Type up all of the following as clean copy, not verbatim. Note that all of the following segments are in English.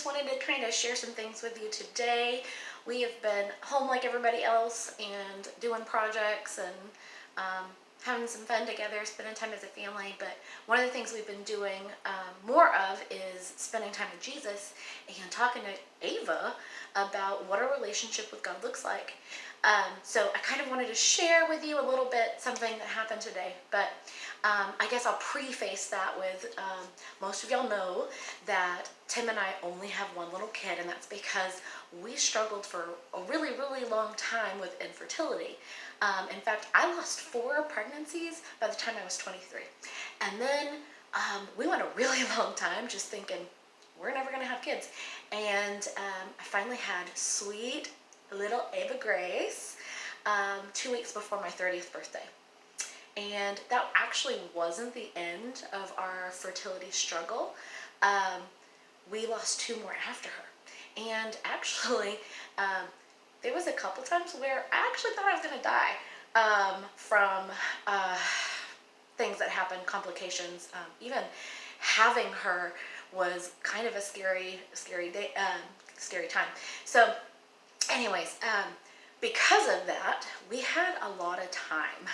just wanted to kind of share some things with you today. We have been home like everybody else and doing projects and having some fun together, spending time as a family. But one of the things we've been doing more of is spending time with Jesus and talking to Ava about what a relationship with God looks like. So I kind of wanted to share with you a little bit something that happened today, but I guess I'll preface that with most of y'all know that Tim and I only have one little kid, and that's because we struggled for a really, really long time with infertility. In fact, I lost 4 pregnancies by the time I was 23. And then we went a really long time just thinking, we're never going to have kids. And I finally had sweet little Ava Grace 2 weeks before my 30th birthday. And that actually wasn't the end of our fertility struggle. We lost 2 more after her. And actually, there was a couple times where I actually thought I was going to die from things that happened, complications. Even having her was kind of a scary day, scary time. So anyways, because of that, we had a lot of time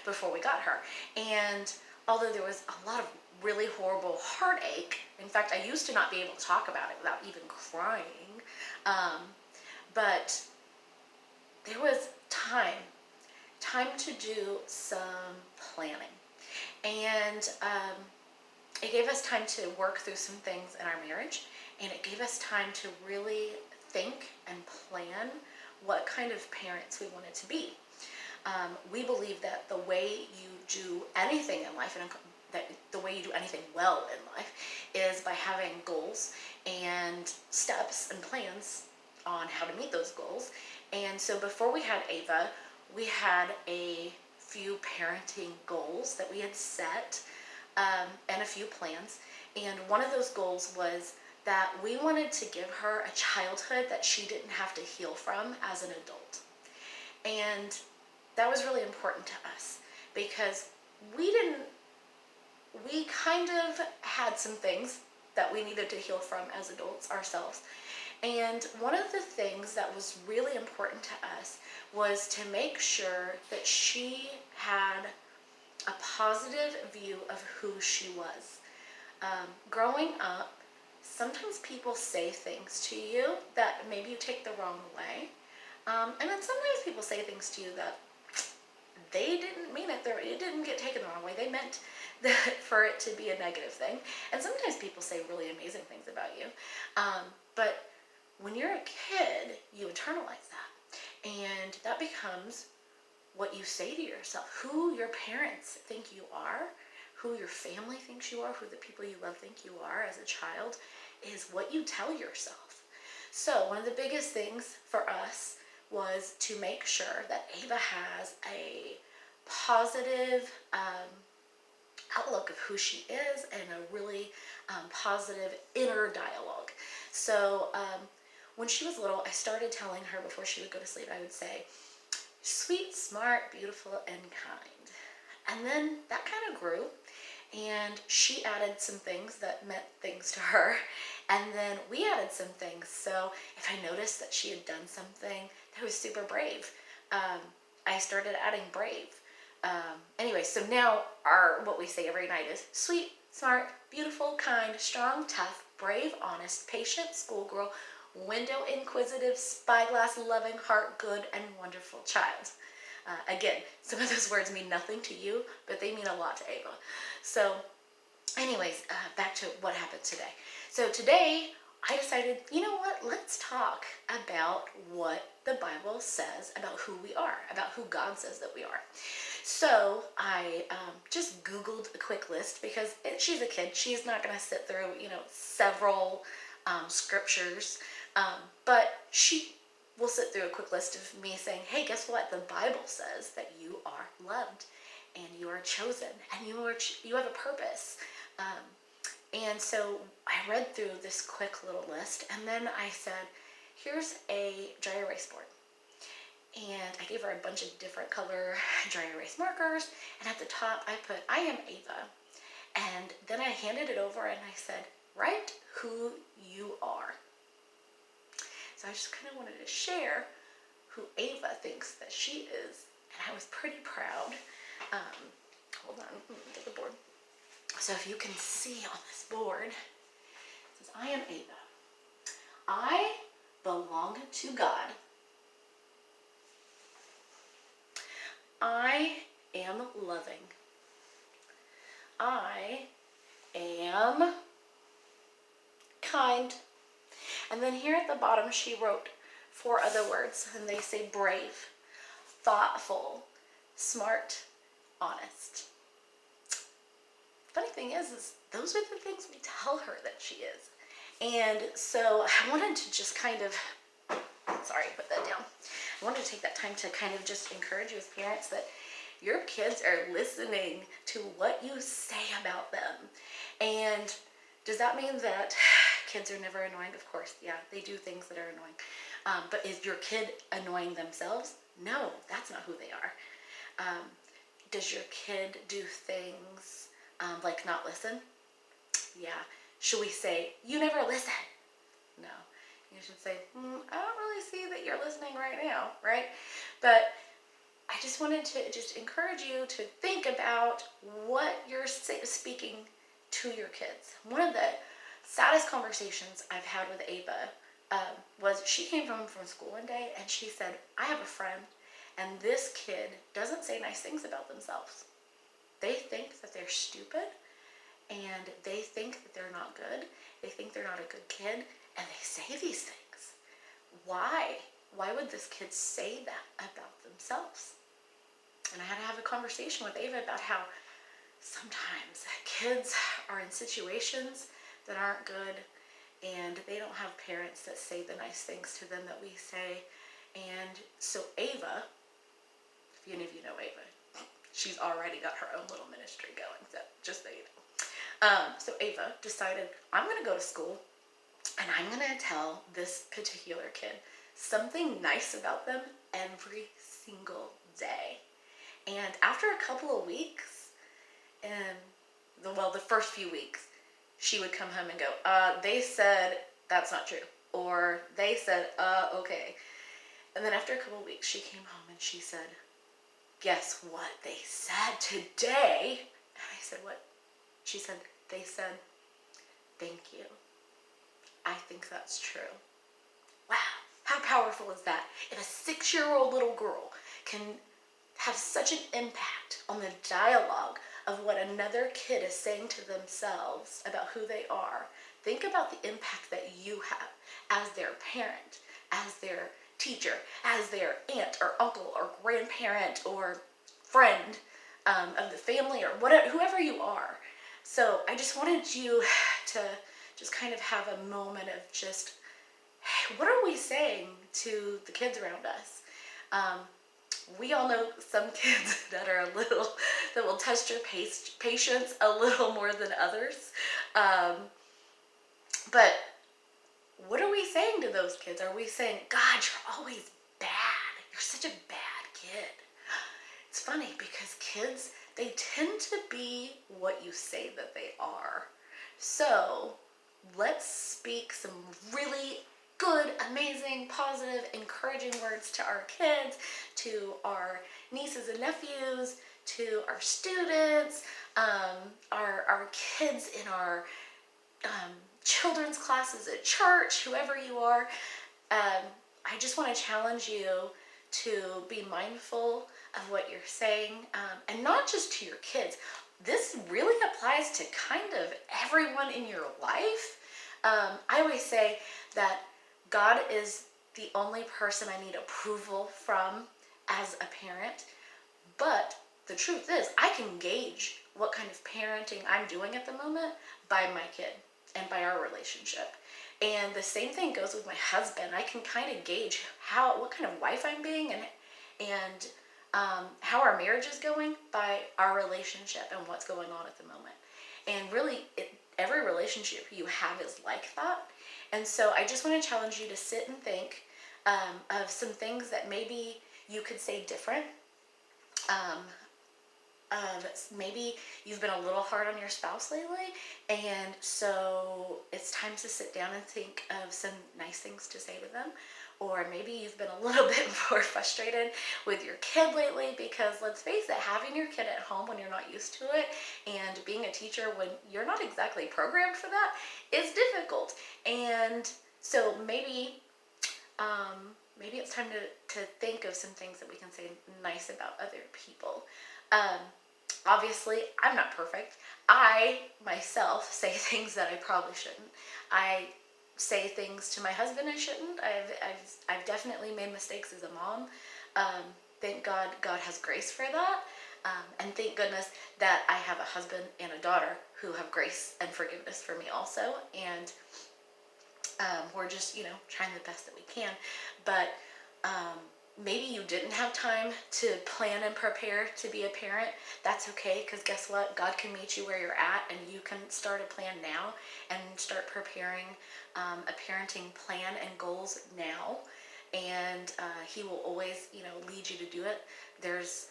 before we got her. And although there was a lot of really horrible heartache, in fact, I used to not be able to talk about it without even crying, but there was time to do some planning. And it gave us time to work through some things in our marriage, and it gave us time to really think and plan what kind of parents we wanted to be. We believe that the way you do anything in life, and that the way you do anything well in life, is by having goals and steps and plans on how to meet those goals. And so before we had Ava, we had a few parenting goals that we had set, and a few plans. And one of those goals was that we wanted to give her a childhood that she didn't have to heal from as an adult. And that was really important to us because we kind of had some things that we needed to heal from as adults ourselves. And one of the things that was really important to us was to make sure that she had a positive view of who she was. Growing up, sometimes people say things to you that maybe you take the wrong way. And then sometimes people say things to you that they didn't mean it. It didn't get taken the wrong way. They meant for it to be a negative thing. And sometimes people say really amazing things about you. But when you're a kid, you internalize that. And that becomes what you say to yourself, who your parents think you are, who your family thinks you are, who the people you love think you are as a child, is what you tell yourself. So one of the biggest things for us was to make sure that Ava has a positive outlook of who she is and a really positive inner dialogue. So when she was little, I started telling her before she would go to sleep, I would say, sweet, smart, beautiful, and kind. And then that kind of grew, and she added some things that meant things to her, and then we added some things. So if I noticed that she had done something that was super brave, I started adding brave. Anyway, so now what we say every night is sweet, smart, beautiful, kind, strong, tough, brave, honest, patient, schoolgirl, window, inquisitive, spyglass, loving, heart, good, and wonderful child. Again, some of those words mean nothing to you, but they mean a lot to Ava. So anyways, back to what happened today. So today I decided, you know what, let's talk about what the Bible says about who we are, about who God says that we are. So I just Googled a quick list because she's a kid. She's not going to sit through, several scriptures, but she will sit through a quick list of me saying, hey, guess what? The Bible says that you are loved and you are chosen and you have a purpose. And so I read through this quick little list, and then I said, here's a dry erase board. And I gave her a bunch of different color dry erase markers, and at the top I put, I am Ava. And then I handed it over and I said, write who you are. So I just kind of wanted to share who Ava thinks that she is. And I was pretty proud. Hold on, let me get the board. So if you can see on this board, it says, I am Ava. I belong to God. I am loving. I am kind. And then here at the bottom, she wrote 4 other words, and they say brave, thoughtful, smart, honest. Funny thing is those are the things we tell her that she is. And so I wanted to just kind of, sorry, put that down. I wanted to take that time to kind of just encourage you as parents that your kids are listening to what you say about them. And does that mean that kids are never annoying? Of course, yeah, they do things that are annoying. But is your kid annoying themselves? No, that's not who they are. Does your kid do things like not listen? Yeah. Should we say, you never listen? No. You should say, I don't really see that you're listening right now, right? But I just wanted to just encourage you to think about what you're speaking to your kids. One of the saddest conversations I've had with Ava was she came home from school one day and she said, I have a friend and this kid doesn't say nice things about themselves. They think that they're stupid and they think that they're not good. They think they're not a good kid and they say these things. Why? Why would this kid say that about themselves? And I had to have a conversation with Ava about how sometimes kids are in situations that aren't good and they don't have parents that say the nice things to them that we say. And so Ava, if any of you know Ava, she's already got her own little ministry going, so just so you know. So Ava decided, I'm going to go to school and I'm going to tell this particular kid something nice about them every single day. And after a couple of weeks, the first few weeks, she would come home and go, they said that's not true. Or they said, okay. And then after a couple of weeks, she came home and she said, guess what they said today? And I said, what? She said, they said, thank you. I think that's true. Wow, how powerful is that? If a 6-year-old little girl can have such an impact on the dialogue of what another kid is saying to themselves about who they are, think about the impact that you have as their parent, as their teacher, as their aunt or uncle or grandparent or friend of the family or whatever, whoever you are. So I just wanted you to just kind of have a moment of just, hey, what are we saying to the kids around us? We all know some kids that will test your patience a little more than others. But what are we saying to those kids? Are we saying, God, you're always bad. You're such a bad kid. It's funny because kids, they tend to be what you say that they are. So let's speak some really good, amazing, positive, encouraging words to our kids, to our nieces and nephews, to our students, our kids in our children's classes at church, whoever you are. I just want to challenge you to be mindful of what you're saying, and not just to your kids. This really applies to kind of everyone in your life. I always say that God is the only person I need approval from as a parent, but the truth is I can gauge what kind of parenting I'm doing at the moment by my kid and by our relationship. And the same thing goes with my husband. I can kind of gauge what kind of wife I'm being and how our marriage is going by our relationship and what's going on at the moment. And really, every relationship you have is like that. And so I just want to challenge you to sit and think of some things that maybe you could say different of maybe you've been a little hard on your spouse lately, and so it's time to sit down and think of some nice things to say to them. Or maybe you've been a little bit more frustrated with your kid lately, because let's face it, having your kid at home when you're not used to it and being a teacher when you're not exactly programmed for that is difficult. And so maybe it's time to think of some things that we can say nice about other people. Um, Obviously, I'm not perfect. I myself say things that I probably shouldn't. I say things to my husband I shouldn't. I've definitely made mistakes as a mom. Um, thank God, God has grace for that. And thank goodness that I have a husband and a daughter who have grace and forgiveness for me also. And we're just, trying the best that we can. But maybe you didn't have time to plan and prepare to be a parent. That's okay, because guess what? God can meet you where you're at, and you can start a plan now and start preparing a parenting plan and goals now. And He will always, lead you to do it. There's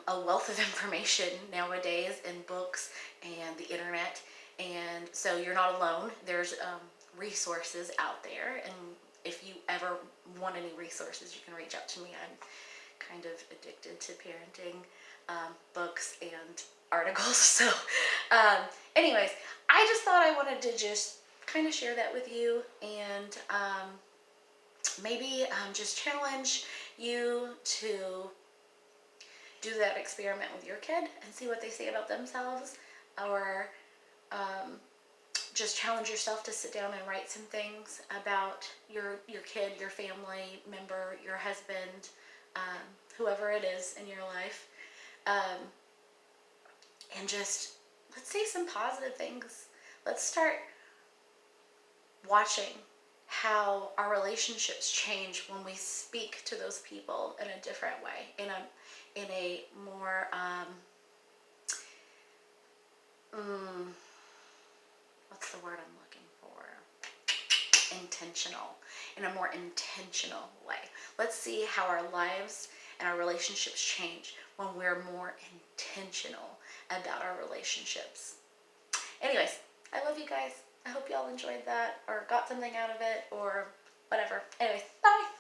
a wealth of information nowadays in books and the internet, and so you're not alone. There's resources out there, and if you ever want any resources, you can reach out to me. I'm kind of addicted to parenting books and articles. So anyways, I just thought I wanted to just kind of share that with you, and maybe just challenge you to do that experiment with your kid and see what they say about themselves, or just challenge yourself to sit down and write some things about your kid, your family member, your husband, whoever it is in your life, and just let's say some positive things. Let's start watching how our relationships change when we speak to those people in a different way, in a more what's the word I'm looking for? In a more intentional way. Let's see how our lives and our relationships change when we're more intentional about our relationships. Anyways, I love you guys. I hope y'all enjoyed that or got something out of it or whatever. Anyways, bye.